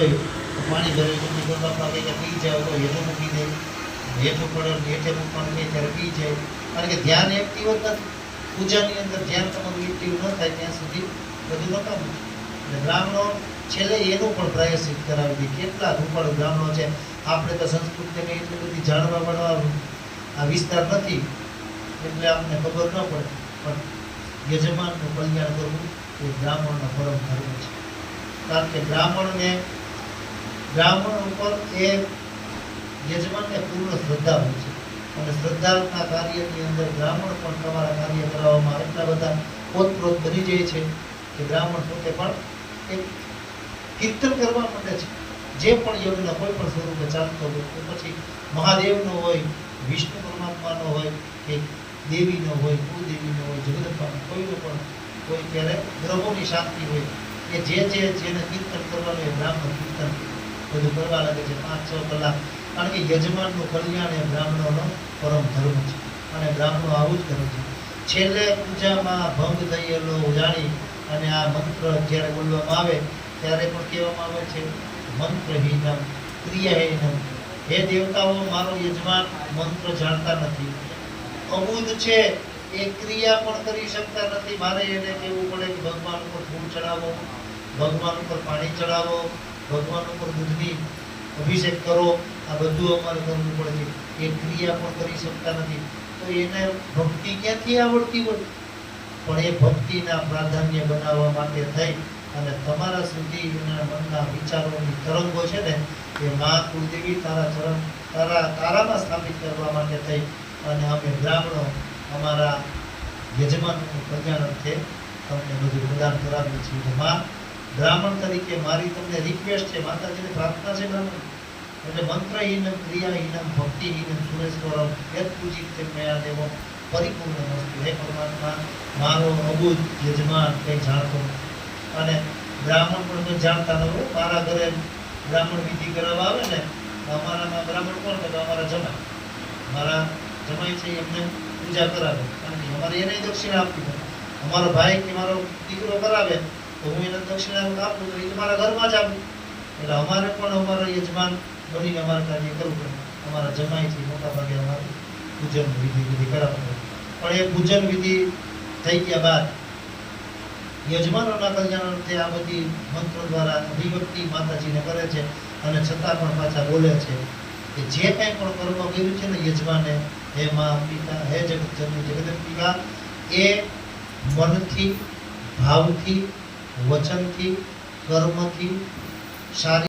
હોય તો પાણી ભરેલું તમને કોઈ બાપા કંઈ પી જાવ તો હેઠું મૂકી દે, હેઠું પડે હેઠે મૂકવાનું કહે ત્યારે પી જાય. કારણ કે ધ્યાન એક્ટિવ જ નથી. પૂજાની અંદર ધ્યાન તમારું એક્ટિવ ન થાય ત્યાં સુધી બધું નકામું છે. એટલે બ્રાહ્મણો છેલ્લે એનું પણ પ્રાયશ્ચિત કરાવી દે. કેટલા રૂપાળું બ્રાહ્મણો છે. આપણે તો સંસ્કૃતિને એટલી બધી જાણવા મળવા આ વિસ્તાર નથી એટલે આપણને ખબર ન પડે, પણ યજમાનનું કલ્યાણ કરવું એ બ્રાહ્મણનો પરમ ધર્મ છે. કારણ કે બ્રાહ્મણ ઉપર એ યજમાનને પૂર્ણ શ્રદ્ધા હોય છે અને શ્રદ્ધાના કાર્યની અંદર બ્રાહ્મણ પણ તમારા કાર્ય કરાવવામાં એટલા બધા પોતપ્રોત બની જાય છે કે બ્રાહ્મણ પોતે પણ એક કીર્તન કરવા માંડે છે. જે પણ યજ્ઞ કોઈ પણ સ્વરૂપે ચાલતો હોય, તો પછી મહાદેવનો હોય, વિષ્ણુ પરમાત્માનો હોય કે દેવીનો હોય, કુળદેવીનો હોય, જગદંબાનો કોઈનો પણ કોઈ ત્યારે ગ્રહોની શાંતિ હોય કે જેને કીર્તન કરવાનું એ બ્રાહ્મણ કીર્તન બધું કરવા લાગે છે 5-6 કલાક. કારણ કે યજમાનનું કલ્યાણ એ બ્રાહ્મણોનો પરમ ધર્મ છે અને બ્રાહ્મણો આવું જ કરે છે. છેલ્લે પૂજામાં ભંગ થયેલો જાણી અને આ મંત્ર જ્યારે બોલવામાં આવે ત્યારે પણ કહેવામાં આવે છે મંત્રહીનમ ક્રિયાહીનમ. હે દેવતાઓ, મારો યજમાન મંત્ર જાણતા નથી, અબુધ છે, એ ક્રિયા પણ કરી શકતા નથી. મારે એને કહેવું પડે કે ભગવાન ઉપર ફૂલ ચડાવો, ભગવાન ઉપર પાણી ચડાવો, ભગવાન ઉપર દૂધની અભિષેક કરો, આ બધું અમારે કરવું પડે છે. એ ક્રિયા પણ કરી શકતા નથી. તો એને ભક્તિ ક્યાંથી આવડતી હોય? પણ એ ભક્તિના પ્રાધાન્ય બનાવવા માટે થઈ અને તમારા સુધી એના મનના વિચારોની તરંગો છે ને એ મા કુળદેવી તારામાં સ્થાપિત કરવા માટે થઈ અને અમે બ્રાહ્મણો અમારા યજમાનનું કલ્યાણ અર્થે તમને બધું પ્રદાન કરાવીએ છીએ. મા, બ્રાહ્મણ તરીકે મારી તમને રિક્વેસ્ટ છે, માતાજીની પ્રાર્થના છે બ્રાહ્મણ એટલે મંત્રહીનમ ક્રિયાહીનમ ભક્તિહીનમ સુરેશ્વરમ યદ પૂજિત મેયા દેવો પરિપૂર્ણ વસ્તુ. હે પરમાત્મા, મારો અબુધ યજમાન કંઈ જાણતો અને બ્રાહ્મણ પણ કંઈ જાણતા ન હોય. મારા ઘરે બ્રાહ્મણ વિધિ કરાવવા આવે ને, અમારામાં બ્રાહ્મણ કોણ? તો અમારા જમાઈ, મારા જમાઈ છે એમને પૂજા કરાવે. કારણ કે અમારે એને દક્ષિણા આપવી પડે. અમારો ભાઈ કે મારો દીકરો કરાવે તો હું એને દક્ષિણા આપું તો એ મારા ઘરમાં જ આપું. એટલે અમારે પણ અમારા યજમાન બનીને અમારે કાર્ય કરવું પડે. અમારા જમાઈથી મોટા ભાગે અમારી પૂજન વિધિ કરાવવું પડે. પણ એ પૂજન વિધિ થઈ ગયા બાદ યજમાનોના કલ્યાણ અર્થે આ બધી મંત્રો દ્વારા અભિવ્યક્તિ માતાજીને કરે છે અને છતાં પણ પાછા બોલે છે કે જે કંઈ પણ કર્મ કર્યું છે ને યજમાને, હે મા પિતા, હે જગતજનની જગદંબિકા, એ મનથી, ભાવથી, વચનથી, કર્મથી, શારીરિક